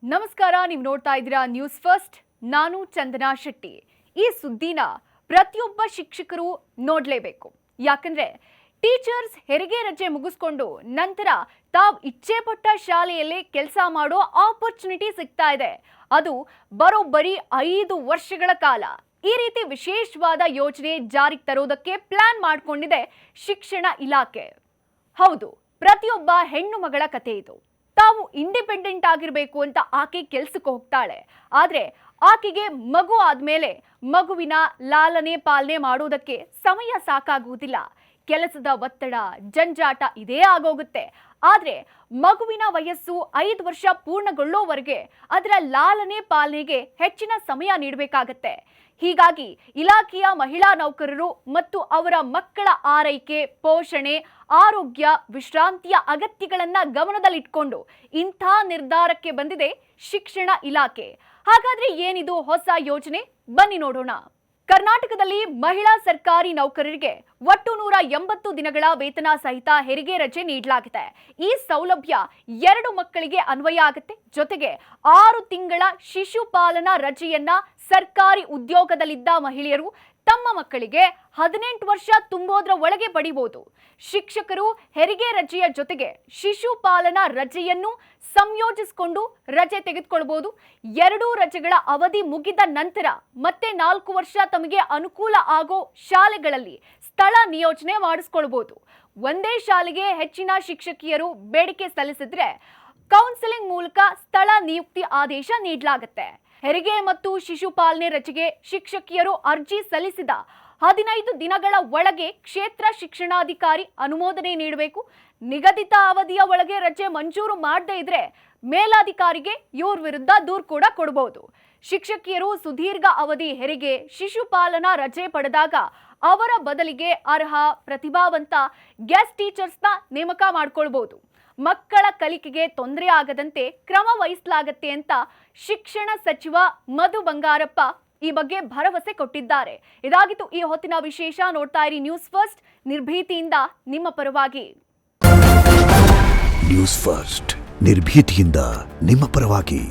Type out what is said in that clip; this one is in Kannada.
ನಮಸ್ಕಾರ, ನೀವು ನೋಡ್ತಾ ಇದ್ದೀರಾ ನ್ಯೂಸ್ ಫಸ್ಟ್. ನಾನು ಚಂದನಾ ಶೆಟ್ಟಿ. ಈ ಸುದ್ದಿನ ಪ್ರತಿಯೊಬ್ಬ ಶಿಕ್ಷಕರು ನೋಡಲೇಬೇಕು. ಯಾಕಂದ್ರೆ ಟೀಚರ್ಸ್ ಹೆರಿಗೆ ರಜೆ ಮುಗಿಸ್ಕೊಂಡು ನಂತರ ತಾವು ಇಚ್ಛೆ ಪಟ್ಟ ಶಾಲೆಯಲ್ಲಿ ಕೆಲಸ ಮಾಡೋ ಆಪರ್ಚುನಿಟಿ ಸಿಗ್ತಾ ಇದೆ. ಅದು ಬರೋಬ್ಬರಿ 5 ವರ್ಷಗಳ ಕಾಲ. ಈ ರೀತಿ ವಿಶೇಷವಾದ ಯೋಜನೆ ಜಾರಿಗೆ ತರೋದಕ್ಕೆ ಪ್ಲಾನ್ ಮಾಡಿಕೊಂಡಿದೆ ಶಿಕ್ಷಣ ಇಲಾಖೆ. ಹೌದು, ಪ್ರತಿಯೊಬ್ಬ ಹೆಣ್ಣು ಮಗಳ ಕತೆ ಇದು. ತಾವು ಇಂಡಿಪೆಂಡೆಂಟ್ ಆಗಿರಬೇಕು ಅಂತ ಆಕೆ ಕೆಲಸಕ್ಕೆ ಹೋಗ್ತಾಳೆ. ಆದ್ರೆ ಆಕೆಗೆ ಮಗು ಆದ್ಮೇಲೆ ಮಗುವಿನ ಲಾಲನೆ ಪಾಲನೆ ಮಾಡೋದಕ್ಕೆ ಸಮಯ ಸಾಕಾಗುವುದಿಲ್ಲ. ಕೆಲಸದ ಒತ್ತಡ, ಜಂಜಾಟ ಇದೇ ಆಗೋಗುತ್ತೆ. ಆದ್ರೆ ಮಗುವಿನ ವಯಸ್ಸು 5 ವರ್ಷ ಪೂರ್ಣಗೊಳ್ಳೋವರೆಗೆ ಅದರ ಲಾಲನೆ ಪಾಲನೆಗೆ ಹೆಚ್ಚಿನ ಸಮಯ ನೀಡಬೇಕಾಗತ್ತೆ. ಹೀಗಾಗಿ ಇಲಾಖೆಯ ಮಹಿಳಾ ನೌಕರರು ಮತ್ತು ಅವರ ಮಕ್ಕಳ ಆರೈಕೆ, ಪೋಷಣೆ, ಆರೋಗ್ಯ, ವಿಶ್ರಾಂತಿಯ ಅಗತ್ಯಗಳನ್ನ ಗಮನದಲ್ಲಿಟ್ಕೊಂಡು ಇಂಥ ನಿರ್ಧಾರಕ್ಕೆ ಬಂದಿದೆ ಶಿಕ್ಷಣ ಇಲಾಖೆ. ಹಾಗಾದ್ರೆ ಏನಿದು ಹೊಸ ಯೋಜನೆ? ಬನ್ನಿ ನೋಡೋಣ. ಕರ್ನಾಟಕದಲ್ಲಿ ಮಹಿಳಾ ಸರ್ಕಾರಿ ನೌಕರರಿಗೆ ಒಟ್ಟು 180 ದಿನಗಳ ವೇತನ ಸಹಿತ ಹೆರಿಗೆ ರಜೆ ನೀಡಲಾಗಿದೆ. ಈ ಸೌಲಭ್ಯ 2 ಮಕ್ಕಳಿಗೆ ಅನ್ವಯ ಆಗುತ್ತೆ. ಜೊತೆಗೆ 6 ತಿಂಗಳ ಶಿಶುಪಾಲನಾ ರಜೆಯನ್ನ ಸರ್ಕಾರಿ ಉದ್ಯೋಗದಲ್ಲಿದ್ದ ಮಹಿಳೆಯರು ತಮ್ಮ ಮಕ್ಕಳಿಗೆ 18 ವರ್ಷ ತುಂಬೋದ್ರ ಒಳಗೆ ಪಡಿಬಹುದು. ಶಿಕ್ಷಕರು ಹೆರಿಗೆ ರಜೆಯ ಜೊತೆಗೆ ಶಿಶುಪಾಲನಾ ರಜೆಯನ್ನು ಸಂಯೋಜಿಸಿಕೊಂಡು ರಜೆ ತೆಗೆದುಕೊಳ್ಳಬಹುದು. 2 ರಜೆಗಳ ಅವಧಿ ಮುಗಿದ ನಂತರ ಮತ್ತೆ 4 ವರ್ಷ ತಮಗೆ ಅನುಕೂಲ ಆಗೋ ಶಾಲೆಗಳಲ್ಲಿ ಸ್ಥಳ ನಿಯೋಜನೆ ಮಾಡಿಸ್ಕೊಳ್ಬಹುದು. ಒಂದೇ ಶಾಲೆಗೆ ಹೆಚ್ಚಿನ ಶಿಕ್ಷಕಿಯರು ಬೇಡಿಕೆ ಸಲ್ಲಿಸಿದ್ರೆ ಕೌನ್ಸಿಲಿಂಗ್ ಮೂಲಕ ಸ್ಥಳ ನಿಯುಕ್ತಿ ಆದೇಶ ನೀಡಲಾಗುತ್ತೆ. ಹೆರಿಗೆ ಮತ್ತು ಶಿಶುಪಾಲನೆ ರಜೆಗೆ ಶಿಕ್ಷಕಿಯರು ಅರ್ಜಿ ಸಲ್ಲಿಸಿದ 15 ದಿನಗಳ ಒಳಗೆ ಕ್ಷೇತ್ರ ಶಿಕ್ಷಣಾಧಿಕಾರಿ ಅನುಮೋದನೆ ನೀಡಬೇಕು. ನಿಗದಿತ ಅವಧಿಯ ಒಳಗೆ ರಜೆ ಮಂಜೂರು ಮಾಡದೇ ಇದ್ರೆ ಮೇಲಾಧಿಕಾರಿಗೆ ಇವ್ರ ವಿರುದ್ಧ ದೂರು ಕೂಡ ಕೊಡಬಹುದು. ಶಿಕ್ಷಕಿಯರು ಸುದೀರ್ಘ ಅವಧಿ ಹೆರಿಗೆ, ಶಿಶುಪಾಲನಾ ರಜೆ ಪಡೆದಾಗ ಅವರ ಬದಲಿಗೆ ಅರ್ಹ, ಪ್ರತಿಭಾವಂತ ಗೆಸ್ಟ್ ಟೀಚರ್ಸ್ನ ನೇಮಕ ಮಾಡಿಕೊಳ್ಬಹುದು. ಮಕ್ಕಳ ಕಲಿಕೆಗೆ ತೊಂದರೆ ಆಗದಂತೆ ಕ್ರಮ ವಹಿಸಲಾಗುತ್ತೆ ಅಂತ ಶಿಕ್ಷಣ ಸಚಿವ ಮಧು ಬಂಗಾರಪ್ಪ ಈ ಬಗ್ಗೆ ಭರವಸೆ ಕೊಟ್ಟಿದ್ದಾರೆ. ಇದಾಗಿತ್ತು ಈ ಹೊತ್ತಿನ ವಿಶೇಷ. ನೋಡ್ತಾ ಇರಿ ನ್ಯೂಸ್ ಫಸ್ಟ್, ನಿರ್ಭೀತಿಯಿಂದ ನಿಮ್ಮ ಪರವಾಗಿ. ನ್ಯೂಸ್ ಫಸ್ಟ್, ನಿರ್ಭೀತಿಯಿಂದ ನಿಮ್ಮ ಪರವಾಗಿ.